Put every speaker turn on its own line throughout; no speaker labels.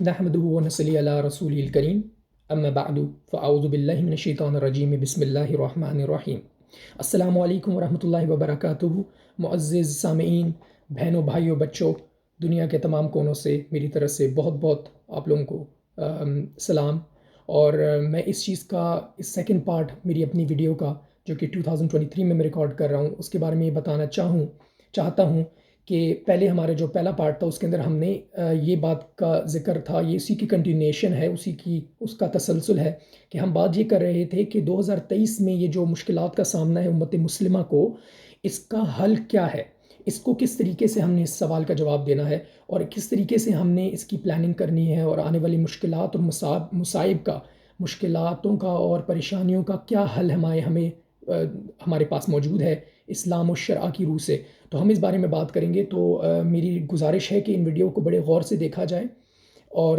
نحمده ونصلي على رسوله الكريم اما بعد فاعوذ باللہ من الشیطان الرجیم بسم اللہ الرحمن الرحیم۔ السلام علیکم ورحمۃ اللہ وبرکاتہ۔ معزز سامعین، بہنوں، بھائیوں، بچوں، دنیا کے تمام کونوں سے میری طرف سے بہت بہت آپ لوگوں کو سلام۔ اور میں اس چیز کا اس سیکنڈ پارٹ میری اپنی ویڈیو کا جو کہ 2023 میں ریکارڈ کر رہا ہوں اس کے بارے میں یہ بتانا چاہتا ہوں کہ پہلے ہمارا جو پہلا پارٹ تھا اس کے اندر ہم نے یہ بات کا ذکر تھا، یہ اسی کی کنٹینیوشن ہے، اس کا تسلسل ہے کہ ہم بات یہ کر رہے تھے کہ 2023 میں یہ جو مشکلات کا سامنا ہے امت مسلمہ کو، اس کا حل کیا ہے، اس کو کس طریقے سے ہم نے اس سوال کا جواب دینا ہے اور کس طریقے سے ہم نے اس کی پلاننگ کرنی ہے، اور آنے والی مشکلات اور مصائب کا، مشکلاتوں کا اور پریشانیوں کا کیا حل ہمارے پاس موجود ہے اسلام و شرع کی روح سے۔ تو ہم اس بارے میں بات کریں گے۔ تو میری گزارش ہے کہ ان ویڈیو کو بڑے غور سے دیکھا جائے، اور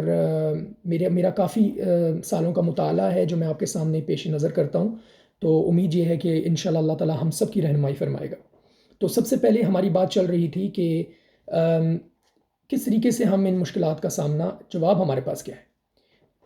میرا کافی سالوں کا مطالعہ ہے جو میں آپ کے سامنے پیش نظر کرتا ہوں، تو امید یہ ہے کہ انشاءاللہ اللہ تعالی ہم سب کی رہنمائی فرمائے گا۔ تو سب سے پہلے ہماری بات چل رہی تھی کہ کس طریقے سے ہم ان مشکلات کا سامنا، جواب ہمارے پاس کیا ہے۔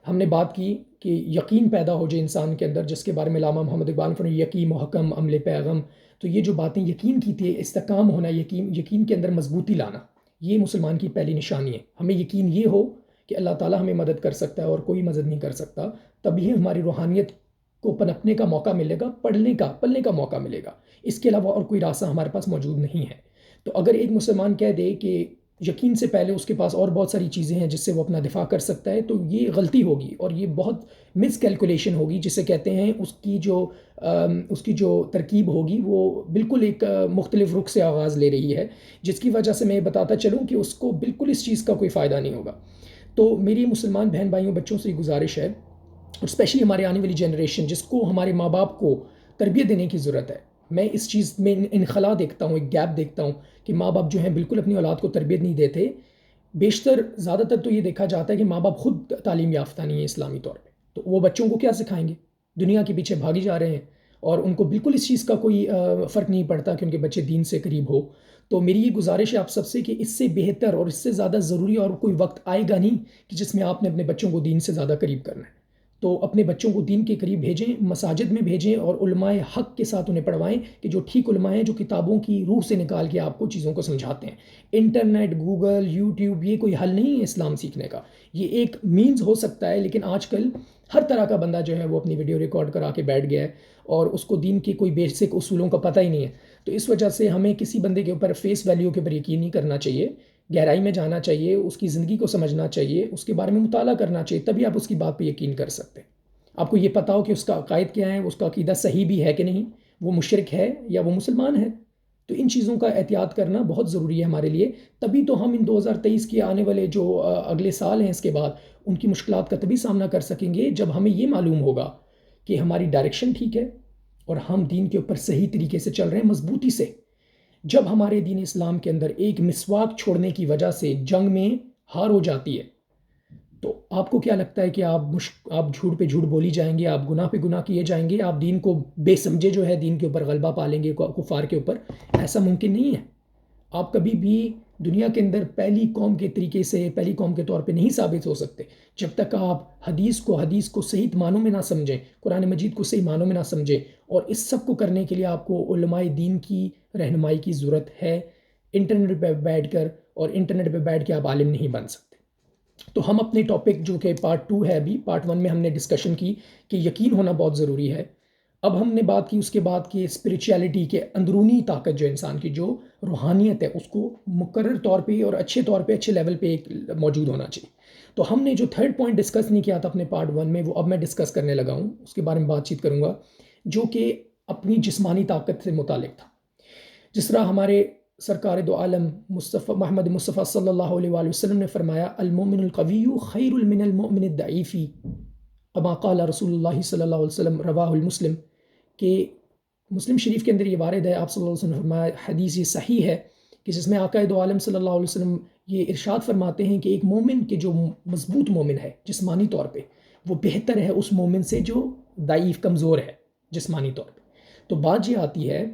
ہم نے بات کی کہ یقین پیدا ہو جائے انسان کے اندر، جس کے بارے میں علامہ محمد اقبال نے یقین محکم عمل پیغم۔ تو یہ جو باتیں یقین کی تھی، استحکام ہونا، یقین کے اندر مضبوطی لانا، یہ مسلمان کی پہلی نشانی ہے۔ ہمیں یقین یہ ہو کہ اللہ تعالیٰ ہمیں مدد کر سکتا ہے اور کوئی مدد نہیں کر سکتا، تبھی ہماری روحانیت کو پنپنے کا موقع ملے گا، پلنے کا موقع ملے گا۔ اس کے علاوہ اور کوئی راستہ ہمارے پاس موجود نہیں ہے۔ تو اگر ایک مسلمان کہہ دے کہ یقین سے پہلے اس کے پاس اور بہت ساری چیزیں ہیں جس سے وہ اپنا دفاع کر سکتا ہے، تو یہ غلطی ہوگی اور یہ بہت مس کیلکولیشن ہوگی، جسے کہتے ہیں اس کی جو ترکیب ہوگی وہ بالکل ایک مختلف رخ سے آغاز لے رہی ہے، جس کی وجہ سے میں بتاتا چلوں کہ اس کو بالکل اس چیز کا کوئی فائدہ نہیں ہوگا۔ تو میری مسلمان بہن بھائیوں، بچوں سے یہ گزارش ہے، اور اسپیشلی ہمارے آنے والی جنریشن جس کو ہمارے ماں باپ کو تربیت دینے کی ضرورت ہے۔ میں اس چیز میں انخلا دیکھتا ہوں، ایک گیپ دیکھتا ہوں کہ ماں باپ جو ہیں بالکل اپنی اولاد کو تربیت نہیں دیتے۔ بیشتر زیادہ تر تو یہ دیکھا جاتا ہے کہ ماں باپ خود تعلیم یافتہ نہیں ہے اسلامی طور پہ، تو وہ بچوں کو کیا سکھائیں گے؟ دنیا کے پیچھے بھاگی جا رہے ہیں، اور ان کو بالکل اس چیز کا کوئی فرق نہیں پڑتا کہ ان کے بچے دین سے قریب ہو۔ تو میری یہ گزارش ہے آپ سب سے کہ اس سے بہتر اور اس سے زیادہ ضروری اور کوئی وقت آئے گا نہیں کہ جس میں آپ نے اپنے بچوں کو دین سے زیادہ قریب کرنا ہے۔ تو اپنے بچوں کو دین کے قریب بھیجیں، مساجد میں بھیجیں، اور علماء حق کے ساتھ انہیں پڑھوائیں کہ جو ٹھیک علماء ہیں، جو کتابوں کی روح سے نکال کے آپ کو چیزوں کو سمجھاتے ہیں۔ انٹرنیٹ، گوگل، یوٹیوب یہ کوئی حل نہیں ہے اسلام سیکھنے کا، یہ ایک مینز ہو سکتا ہے، لیکن آج کل ہر طرح کا بندہ جو ہے وہ اپنی ویڈیو ریکارڈ کرا کے بیٹھ گیا ہے، اور اس کو دین کی کوئی بیسک اصولوں کا پتہ ہی نہیں ہے۔ تو اس وجہ سے ہمیں کسی بندے کے اوپر فیس ویلیو کے اوپر یقین نہیں کرنا چاہیے، گہرائی میں جانا چاہیے، اس کی زندگی کو سمجھنا چاہیے، اس کے بارے میں مطالعہ کرنا چاہیے، تبھی آپ اس کی بات پہ یقین کر سکتے ہیں۔ آپ کو یہ پتا ہو کہ اس کا عقائد کیا ہے، اس کا عقیدہ صحیح بھی ہے کہ نہیں، وہ مشرک ہے یا وہ مسلمان ہے۔ تو ان چیزوں کا احتیاط کرنا بہت ضروری ہے ہمارے لیے، تبھی تو ہم ان 2023 کے آنے والے جو اگلے سال ہیں اس کے بعد، ان کی مشکلات کا تبھی سامنا کر سکیں گے جب ہمیں یہ معلوم ہوگا کہ ہماری ڈائریکشن ٹھیک ہے اور ہم دین کے اوپر صحیح طریقے سے چل رہے ہیں، مضبوطی سے۔ جب ہمارے دین اسلام کے اندر ایک مسواک چھوڑنے کی وجہ سے جنگ میں ہار ہو جاتی ہے، تو آپ کو کیا لگتا ہے کہ آپ جھوٹ پہ جھوٹ بولی جائیں گے، آپ گناہ پہ گناہ کیے جائیں گے، آپ دین کو بے سمجھے جو ہے دین کے اوپر غلبہ پالیں گے کفار کے اوپر؟ ایسا ممکن نہیں ہے۔ آپ کبھی بھی دنیا کے اندر پہلی قوم کے طریقے سے، پہلی قوم کے طور پہ نہیں ثابت ہو سکتے جب تک آپ حدیث کو صحیح معنوں میں نہ سمجھیں، قرآن مجید کو صحیح معنوں میں نہ سمجھیں۔ اور اس سب کو کرنے کے لیے آپ کو علماء دین کی رہنمائی کی ضرورت ہے۔ انٹرنیٹ پہ بیٹھ کے آپ عالم نہیں بن سکتے۔ تو ہم اپنے ٹاپک جو کہ پارٹ 2 ہے، ابھی پارٹ 1 میں ہم نے ڈسکشن کی کہ یقین ہونا بہت ضروری ہے۔ اب ہم نے بات کی اس کے بعد کہ اسپریچولیٹی کے اندرونی طاقت جو انسان کی جو روحانیت ہے، اس کو مقرر طور پہ اور اچھے طور پہ، اچھے لیول پہ ایک موجود ہونا چاہیے۔ تو ہم نے جو تھرڈ پوائنٹ ڈسکس نہیں کیا تھا اپنے پارٹ 1 میں، وہ اب میں ڈسکس کرنے لگا ہوں، اس کے بارے میں بات چیت کروں گا، جو کہ اپنی جسمانی طاقت سے متعلق تھا۔ جس طرح ہمارے سرکار دو عالم محمد مصطفیٰ صلی اللہ علیہ وآلہ وسلم نے فرمایا، المؤمن القوی خیر من المؤمن الضعیف، کما قال رسول اللہ صلی اللہ علیہ وسلم، رواہ المسلم، کہ مسلم شریف کے اندر یہ وارد ہے، آپ صلی اللہ علیہ وسلم نے فرمایا، حدیث یہ صحیح ہے کہ جس میں آقا دو عالم صلی اللہ علیہ وسلم یہ ارشاد فرماتے ہیں کہ ایک مومن کے جو مضبوط مومن ہے جسمانی طور پہ، وہ بہتر ہے اس مومن سے جو ضعیف، کمزور ہے جسمانی طور پہ۔ تو بات یہ آتی ہے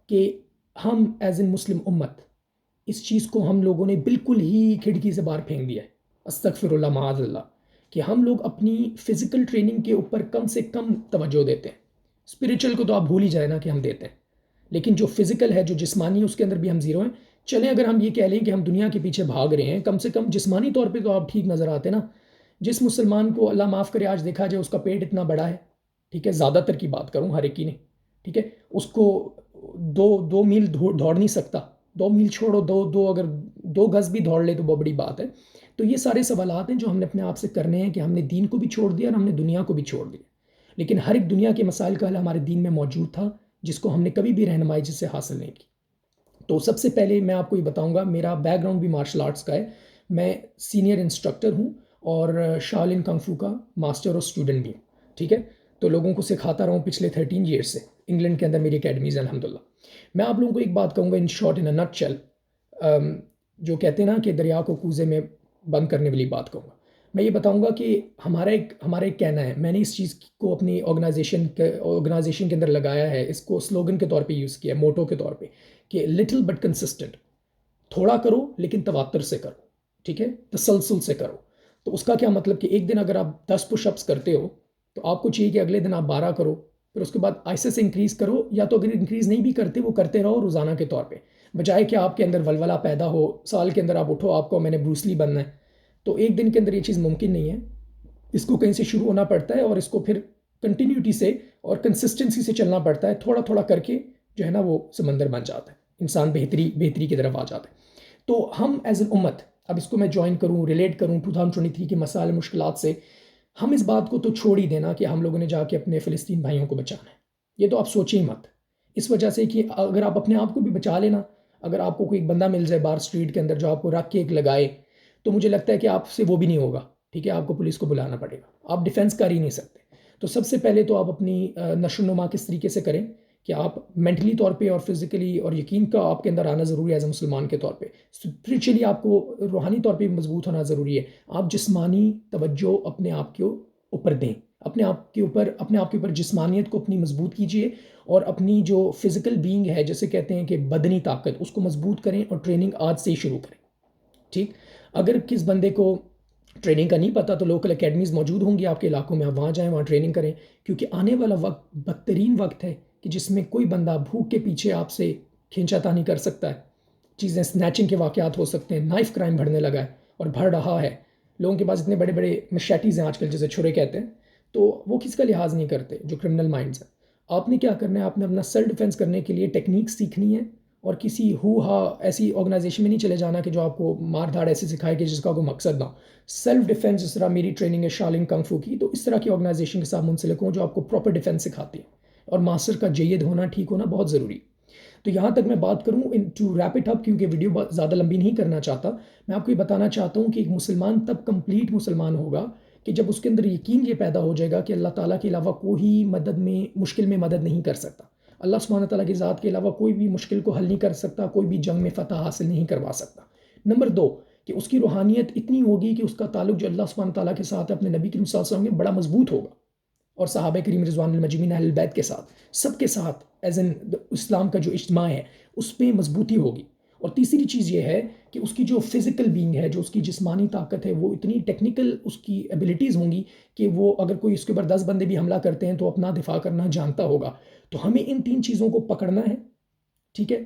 کہ ہم ایز ان مسلم امت اس چیز کو ہم لوگوں نے بالکل ہی کھڑکی سے باہر پھینک دیا ہے۔ استغفر اللہ معاذ اللہ، کہ ہم لوگ اپنی فزیکل ٹریننگ کے اوپر کم سے کم توجہ دیتے ہیں. اسپریچل کو تو آپ بھول ہی جائے نا کہ ہم دیتے ہیں، لیکن جو فزیکل ہے، جو جسمانی ہے، اس کے اندر بھی ہم زیرو ہیں. چلیں اگر ہم یہ کہہ لیں کہ ہم دنیا کے پیچھے بھاگ رہے ہیں، کم سے کم جسمانی طور پہ تو آپ ٹھیک نظر آتے نا. جس مسلمان کو اللہ معاف کرے آج دیکھا جائے اس کا پیٹ اتنا بڑا ہے، ٹھیک ہے، زیادہ تر کی بات کروں، ہر ایک کی نہیں، ٹھیک ہے، اس کو دو میل دوڑ نہیں سکتا. 2 میل چھوڑو، اگر 2 گز بھی دوڑ لے تو بہت بڑی بات ہے. تو یہ سارے سوالات ہیں جو ہم نے اپنے آپ سے کرنے ہیں کہ ہم نے دین کو بھی چھوڑ دیا اور ہم نے دنیا کو بھی چھوڑ دیا. لیکن ہر ایک دنیا کے مسائل کا حل ہمارے دین میں موجود تھا، جس کو ہم نے کبھی بھی رہنمائی جس سے حاصل نہیں کی. تو سب سے پہلے میں آپ کو یہ بتاؤں گا، میرا بیک گراؤنڈ بھی مارشل آرٹس کا ہے. میں سینئر انسٹرکٹر ہوں اور شاولن کنگ فو کا ماسٹر اور اسٹوڈنٹ بھی ہوں، ٹھیک ہے. تو لوگوں کو سکھاتا رہا ہوں پچھلے 13 ایئر سے. انگلینڈ کے اندر میری اکیڈمیز ہیں الحمدللہ. میں آپ لوگوں کو ایک بات کہوں گا ان شارٹ، ان اے نٹ چل، جو کہتے ہیں نا کہ دریا کو کوزے میں بند کرنے والی بات کہوں گا. میں یہ بتاؤں گا کہ ہمارا ایک کہنا ہے، میں نے اس چیز کو اپنی آرگنائزیشن کے اندر لگایا ہے، اس کو سلوگن کے طور پہ یوز کیا ہے، موٹو کے طور پہ، کہ لٹل بٹ کنسسٹنٹ. تھوڑا کرو لیکن تواتر سے کرو، ٹھیک ہے، تسلسل سے کرو. تو اس کا کیا مطلب کہ ایک دن اگر آپ 10 پش اپس کرتے ہو تو آپ کو چاہیے کہ اگلے دن آپ 12 کرو، پھر اس کے بعد آہستہ سے انکریز کرو، یا تو اگر انکریز نہیں بھی کرتے وہ کرتے رہو روزانہ کے طور پہ، بجائے کہ آپ کے اندر ولولہ پیدا ہو سال کے اندر آپ اٹھو آپ کو میں نے بروسلی بننا ہے. تو ایک دن کے اندر یہ چیز ممکن نہیں ہے. اس کو کہیں سے شروع ہونا پڑتا ہے اور اس کو پھر کنٹینیوٹی سے اور کنسسٹنسی سے چلنا پڑتا ہے. تھوڑا تھوڑا کر کے جو ہے نا وہ سمندر بن جاتا ہے، انسان بہتری کی طرف آ جاتا ہے. تو ہم ایز این امت، اب اس کو میں جوائن کروں، ریلیٹ کروں 2023 کے مسائل مشکلات سے، ہم اس بات کو تو چھوڑ ہی دینا کہ ہم لوگوں نے جا کے اپنے فلسطین بھائیوں کو بچانا ہے. یہ تو آپ سوچیں ہی مت، اس وجہ سے کہ اگر آپ اپنے آپ کو بھی بچا لینا، اگر آپ کو کوئی ایک بندہ مل جائے باہر اسٹریٹ کے اندر جو آپ کو رکھ کے ایک لگائے، تو مجھے لگتا ہے کہ آپ سے وہ بھی نہیں ہوگا، ٹھیک ہے، آپ کو پولیس کو بلانا پڑے گا، آپ ڈیفینس کر ہی نہیں سکتے. تو سب سے پہلے تو آپ اپنی نشو و نما کس طریقے سے کریں کہ آپ مینٹلی طور پہ اور فزیکلی اور یقین کا آپ کے اندر آنا ضروری ہے ایز اے مسلمان کے طور پہ. اسپریچولی آپ کو روحانی طور پہ مضبوط ہونا ضروری ہے. آپ جسمانی توجہ اپنے آپ کے اوپر دیں، اپنے آپ کے اوپر جسمانیت کو اپنی مضبوط کیجئے، اور اپنی جو فزیکل بینگ ہے جسے کہتے ہیں کہ بدنی طاقت، اس کو مضبوط کریں اور ٹریننگ آج سے ہی شروع کریں. ٹھیک، اگر کس بندے کو ٹریننگ کا نہیں پتا تو لوکل اکیڈمیز موجود ہوں گی آپ کے علاقوں میں، آپ وہاں جائیں، وہاں ٹریننگ کریں، کیونکہ آنے والا وقت بدترین وقت ہے کہ جس میں کوئی بندہ بھوک کے پیچھے آپ سے کھینچا تانی کر سکتا ہے. چیزیں سنیچنگ کے واقعات ہو سکتے ہیں، نائف کرائم بڑھنے لگا ہے اور بڑھ رہا ہے. لوگوں کے پاس اتنے بڑے بڑے مشیٹیز ہیں آج کل، جسے چھرے کہتے ہیں، تو وہ کس کا لحاظ نہیں کرتے جو کرمنل مائنڈز ہیں. آپ نے کیا کرنا ہے، آپ نے اپنا سیلف ڈیفینس کرنے کے لیے ٹیکنیک سیکھنی ہے، اور کسی ایسی آرگنائزیشن میں نہیں چلے جانا کہ جو آپ کو مار دھاڑ ایسے سکھائے کہ جس کا کوئی مقصد نہ ہو. سیلف ڈیفینس، جس طرح میری ٹریننگ ہے شاولن کنگ فو کی، تو اس طرح کی آرگنائزیشن کے ساتھ منسلک ہوں جو آپ کو پراپر ڈیفینس سکھاتی ہے، اور ماسٹر کا جید ہونا، ٹھیک ہونا بہت ضروری. تو یہاں تک میں بات کروں ٹو ریپ اٹ اپ، کیونکہ ویڈیو زیادہ لمبی نہیں کرنا چاہتا. میں آپ کو یہ بتانا چاہتا ہوں کہ ایک مسلمان تب کمپلیٹ مسلمان ہوگا کہ جب اس کے اندر یقین یہ پیدا ہو جائے گا کہ اللہ تعالیٰ کے علاوہ کوئی مشکل میں مدد نہیں کر سکتا. اللہ سبحانہ تعالیٰ کی ذات کے علاوہ کوئی بھی مشکل کو حل نہیں کر سکتا، کوئی بھی جنگ میں فتح حاصل نہیں کروا سکتا. نمبر 2، کہ اس کی روحانیت اتنی ہوگی کہ اس کا تعلق جو اللہ سبحانہ تعالیٰ کے ساتھ ہے، اپنے نبی کریم صلی اللہ علیہ وسلم کے بڑا مضبوط ہوگا، اور صحابہ کریم رضوان المجمعین اہل بیت کے ساتھ، سب کے ساتھ ایز این اسلام کا جو اجتماع ہے اس پہ مضبوطی ہوگی. اور تیسری چیز یہ ہے کہ اس کی جو فزیکل بینگ ہے، جو اس کی جسمانی طاقت ہے، وہ اتنی ٹیکنیکل اس کی ایبلٹیز ہوں گی کہ وہ اگر کوئی اس کے اوپر 10 بندے بھی حملہ کرتے ہیں تو اپنا دفاع کرنا جانتا ہوگا. تو ہمیں ان 3 چیزوں کو پکڑنا ہے، ٹھیک ہے.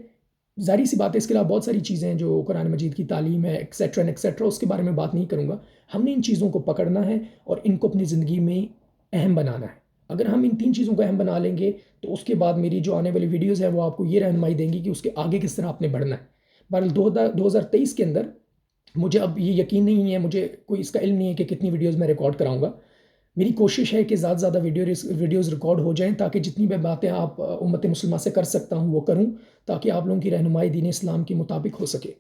ظاہری سی بات ہے اس کے علاوہ بہت ساری چیزیں ہیں جو قرآن مجید کی تعلیم ہے ایکسیٹرا ایکسیٹرا، اس کے بارے میں بات نہیں کروں گا. ہم نے ان چیزوں کو پکڑنا ہے اور ان کو اپنی زندگی میں اہم بنانا ہے. اگر ہم ان 3 چیزوں کو اہم بنا لیں گے تو اس کے بعد میری جو آنے والی ویڈیوز ہیں وہ آپ کو یہ رہنمائی دیں گی کہ اس کے آگے کس طرح آپ نے بڑھنا ہے. بہرحال 2023 کے اندر مجھے اب یہ یقین نہیں ہے، مجھے کوئی اس کا علم نہیں ہے کہ کتنی ویڈیوز میں ریکارڈ کراؤں گا. میری کوشش ہے کہ زیادہ زیادہ ویڈیوز ریکارڈ ہو جائیں تاکہ جتنی بھی باتیں آپ امت مسلمہ سے کر سکتا ہوں وہ کروں، تاکہ آپ لوگوں کی رہنمائی دین اسلام کے مطابق ہو سکے،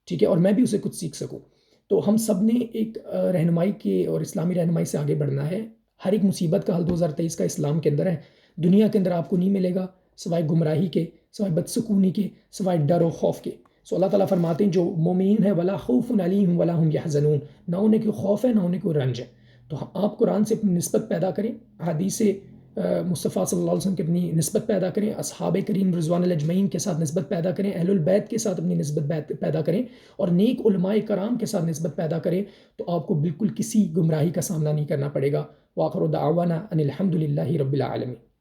ٹھیک ہے، اور میں بھی اسے کچھ سیکھ سکوں. تو ہم سب نے ایک رہنمائی کے اور اسلامی رہنمائی سے آگے بڑھنا ہے. ہر ایک مصیبت کا حل 2023 کا اسلام کے اندر ہے. دنیا کے اندر آپ کو نہیں ملے گا سوائے گمراہی کے، سوائے بدسکونی کے، سوائے ڈر و خوف کے. سو اللہ تعالیٰ فرماتے ہیں جو مومنین ہیں ولا خوف علیہم ولا هم يحزنون، نہ انہیں کوئی خوف ہے نہ انہیں کوئی رنج ہے. تو آپ قرآن سے اپنی نسبت پیدا کریں، حدیث مصطفیٰ صلی اللہ علیہ وسلم کی اپنی نسبت پیدا کریں، اصحاب کریم رضوان اللہ اجمعین کے ساتھ نسبت پیدا کریں، اہل البیت کے ساتھ اپنی نسبت پیدا کریں اور نیک علماء کرام کے ساتھ نسبت پیدا کریں، تو آپ کو بالکل کسی گمراہی کا سامنا نہیں کرنا پڑے گا۔ وآخر دعوانا ان الحمد للہ رب العالمین۔